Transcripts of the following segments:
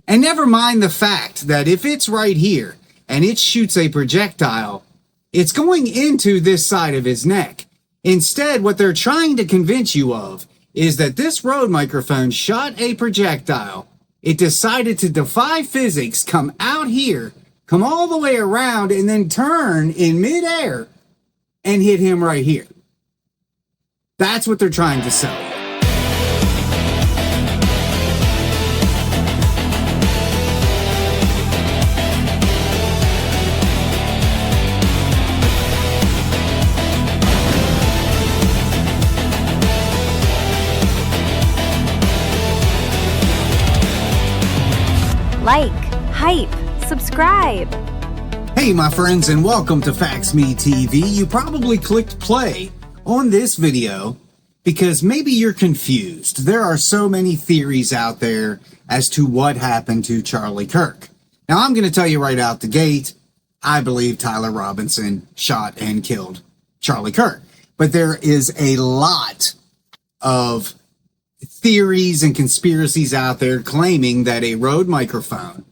And never mind the fact that if it's right here and it shoots a projectile, it's going into this side of his neck. Instead, what they're trying to convince you of is that this Rode microphone shot a projectile. It decided to defy physics, come out here, come all the way around, and then turn in midair and hit him right here. That's what they're trying to sell you. Like, hype, subscribe. Hey my friends, and welcome to FaxMe TV. You probably clicked play on this video because maybe you're confused. There are so many theories out there as to what happened to Charlie Kirk. Now I'm going to tell you right out the gate, I believe Tyler Robinson shot and killed Charlie Kirk. But there is a lot of theories and conspiracies out there claiming that a Rode microphone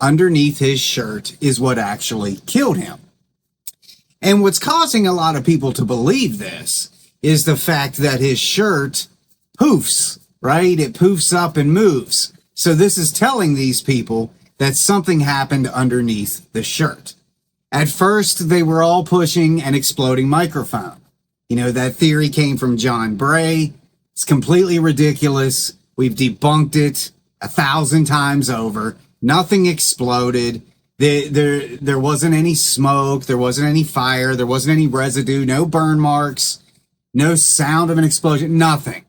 underneath his shirt is what actually killed him. And what's causing a lot of people to believe this is the fact that his shirt poofs, right? It poofs up and moves. So this is telling these people that something happened underneath the shirt. At first, they were all pushing an exploding microphone. You know, that theory came from John Bray. It's completely ridiculous. We've debunked it 1,000 times over. Nothing exploded. There wasn't any smoke. There wasn't any fire. There wasn't any residue. No burn marks. No sound of an explosion. Nothing.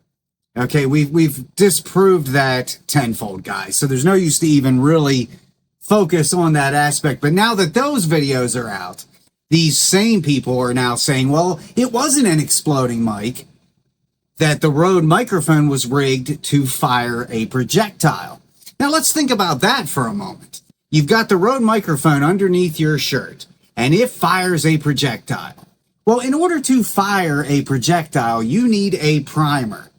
Okay, we've disproved that tenfold, guys. So there's no use to even really focus on that aspect. But now that those videos are out, these same people are now saying, well, it wasn't an exploding mic, that the Rode microphone was rigged to fire a projectile. Now let's think about that for a moment. You've got the Rode microphone underneath your shirt, and it fires a projectile. Well, in order to fire a projectile, you need a primer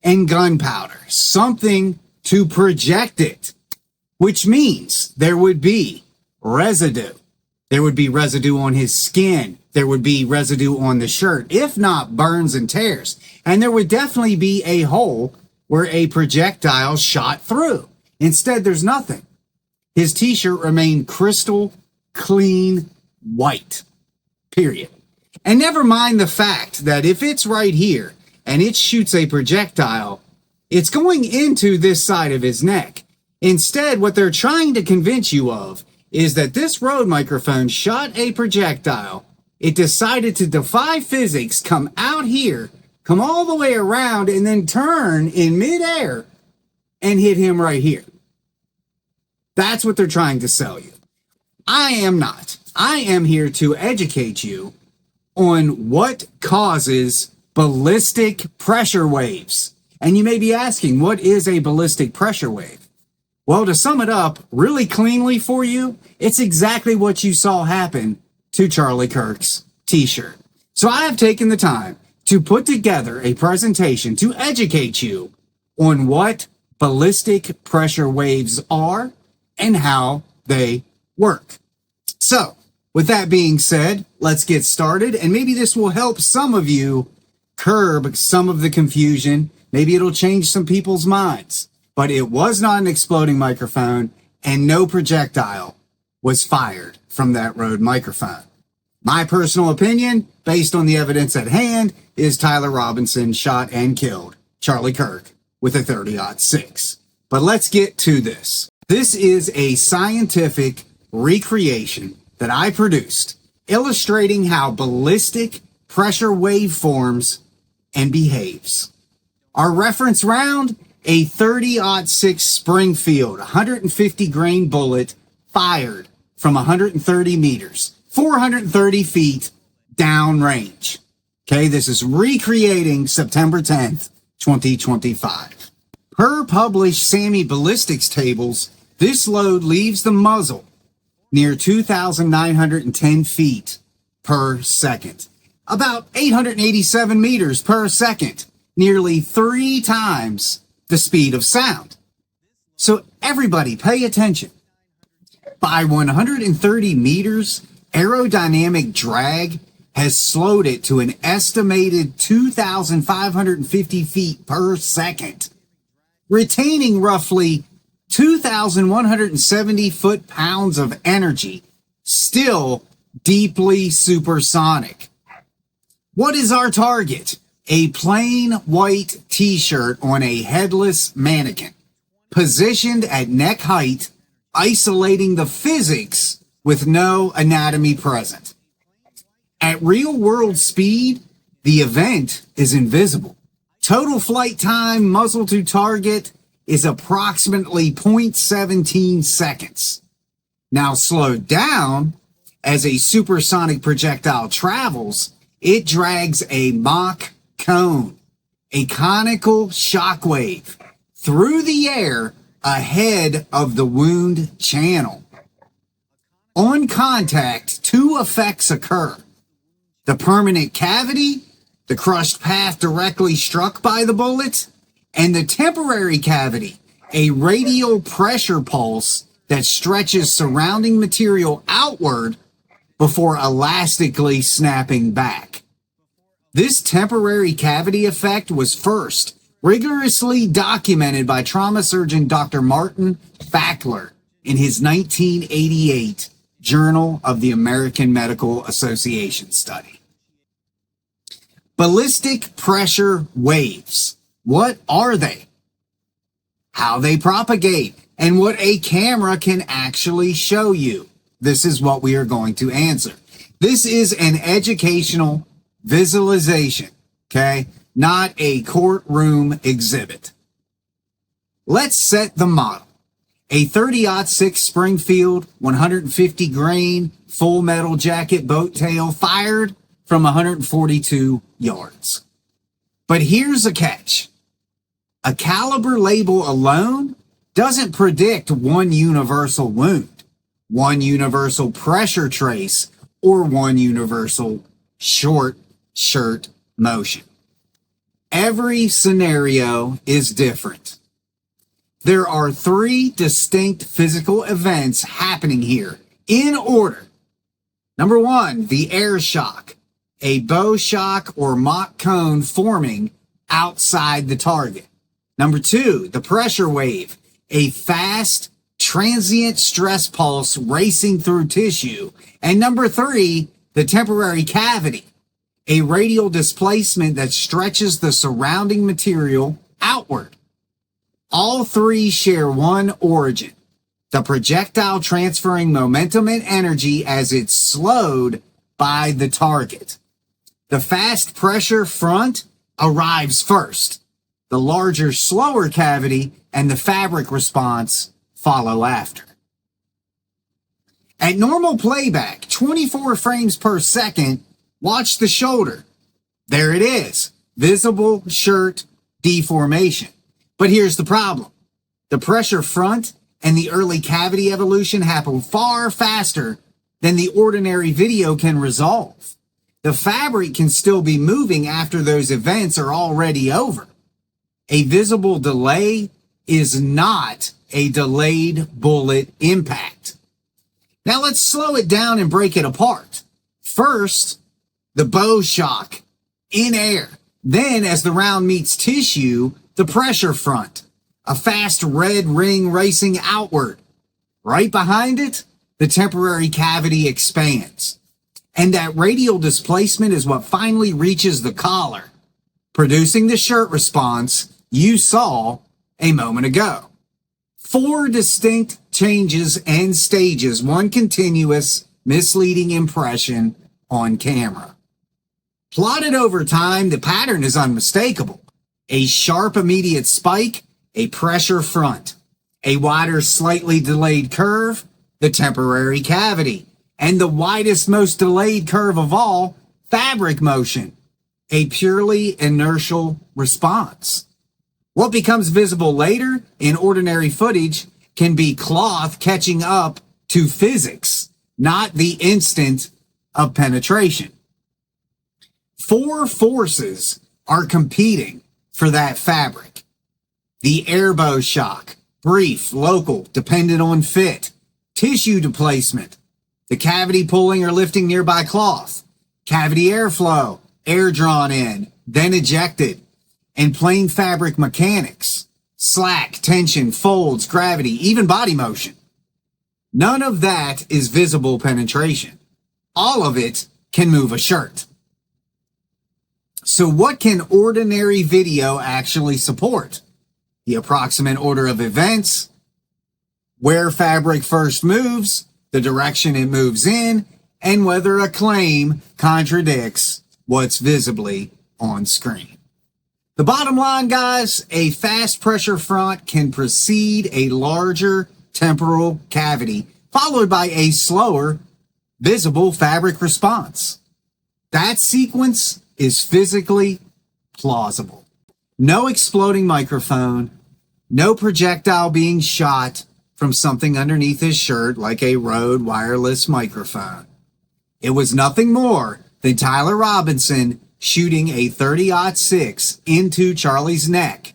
and gunpowder, something to project it, which means there would be residue. There would be residue on his skin. There would be residue on the shirt, if not burns and tears. And there would definitely be a hole where a projectile shot through. Instead, there's nothing. His t-shirt remained crystal clean white, period. And never mind the fact that if it's right here and it shoots a projectile, it's going into this side of his neck. Instead, what they're trying to convince you of is that this Rode microphone shot a projectile. It decided to defy physics, come out here, come all the way around, and then turn in midair and hit him right here. That's what they're trying to sell you. I am not. I am here to educate you on what causes ballistic pressure waves. And you may be asking, what is a ballistic pressure wave? Well, to sum it up really cleanly for you, it's exactly what you saw happen to Charlie Kirk's t-shirt. So I have taken the time to put together a presentation to educate you on what ballistic pressure waves are and how they work. So, with that being said, let's get started, and maybe this will help some of you curb some of the confusion. Maybe it'll change some people's minds. But it was not an exploding microphone, and no projectile was fired from that Rode microphone. My personal opinion, based on the evidence at hand, is Tyler Robinson shot and killed Charlie Kirk with a .30-06. But let's get to this. This is a scientific recreation that I produced, illustrating how ballistic pressure wave forms and behaves. Our reference round, a .30-06 Springfield 150 grain bullet fired from 130 meters, 430 feet downrange. Okay, this is recreating September 10th, 2025. Per published SAAMI Ballistics tables, this load leaves the muzzle near 2,910 feet per second, about 887 meters per second, nearly 3 times the speed of sound. So everybody pay attention. By 130 meters, aerodynamic drag has slowed it to an estimated 2,550 feet per second, retaining roughly 2,170 foot-pounds of energy, still deeply supersonic. What is our target? A plain white t-shirt on a headless mannequin, positioned at neck height, isolating the physics with no anatomy present. At real-world speed, the event is invisible. Total flight time, muzzle to target, is approximately 0.17 seconds. Now slowed down, as a supersonic projectile travels, it drags a Mach cone, a conical shockwave, through the air ahead of the wound channel. On contact, two effects occur. The permanent cavity, the crushed path directly struck by the bullet, and the temporary cavity, a radial pressure pulse that stretches surrounding material outward before elastically snapping back. This temporary cavity effect was first rigorously documented by trauma surgeon Dr. Martin Fackler in his 1988 Journal of the American Medical Association study. Ballistic pressure waves. What are they? How they propagate, and what a camera can actually show you. This is what we are going to answer. This is an educational visualization, okay? Not a courtroom exhibit. Let's set the model. A 30-06 Springfield 150 grain full metal jacket boat tail fired from 142 yards. But here's a catch. A caliber label alone doesn't predict one universal wound, one universal pressure trace, or one universal short shirt motion. Every scenario is different. There are three distinct physical events happening here in order. Number one, the air shock, a bow shock or Mach cone forming outside the target. Number two, the pressure wave, a fast, transient stress pulse racing through tissue. And number three, the temporary cavity, a radial displacement that stretches the surrounding material outward. All three share one origin, the projectile transferring momentum and energy as it's slowed by the target. The fast pressure front arrives first. The larger, slower cavity and the fabric response follow after. At normal playback, 24 frames per second, watch the shoulder. There it is, visible shirt deformation. But here's the problem. The pressure front and the early cavity evolution happen far faster than the ordinary video can resolve. The fabric can still be moving after those events are already over. A visible delay is not a delayed bullet impact. Now let's slow it down and break it apart. First, the bow shock in air. Then, as the round meets tissue, the pressure front, a fast red ring racing outward. Right behind it, the temporary cavity expands. And that radial displacement is what finally reaches the collar, producing the shirt response you saw a moment ago. 4 distinct changes and stages, one continuous misleading impression on camera. Plotted over time, the pattern is unmistakable. A sharp immediate spike, a pressure front, a wider slightly delayed curve, the temporary cavity, and the widest most delayed curve of all, fabric motion, a purely inertial response. What becomes visible later in ordinary footage can be cloth catching up to physics, not the instant of penetration. 4 forces are competing for that fabric. The airbow shock, brief, local, dependent on fit, tissue displacement, the cavity pulling or lifting nearby cloth, cavity airflow, air drawn in, then ejected, and plain fabric mechanics, slack, tension, folds, gravity, even body motion. None of that is visible penetration. All of it can move a shirt. So what can ordinary video actually support? The approximate order of events, where fabric first moves, the direction it moves in, and whether a claim contradicts what's visibly on screen. The bottom line, guys, a fast pressure front can precede a larger temporal cavity, followed by a slower visible fabric response. That sequence is physically plausible. No exploding microphone, no projectile being shot from something underneath his shirt like a Rode wireless microphone. It was nothing more than Tyler Robinson shooting a .30-06 into Charlie's neck,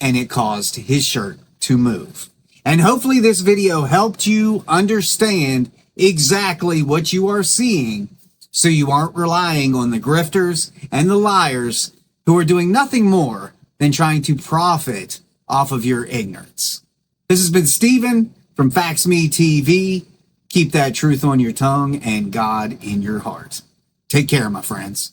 and it caused his shirt to move. And hopefully this video helped you understand exactly what you are seeing, so you aren't relying on the grifters and the liars who are doing nothing more than trying to profit off of your ignorance. This has been Steven from FaxMe TV. Keep that truth on your tongue and God in your heart. Take care, my friends.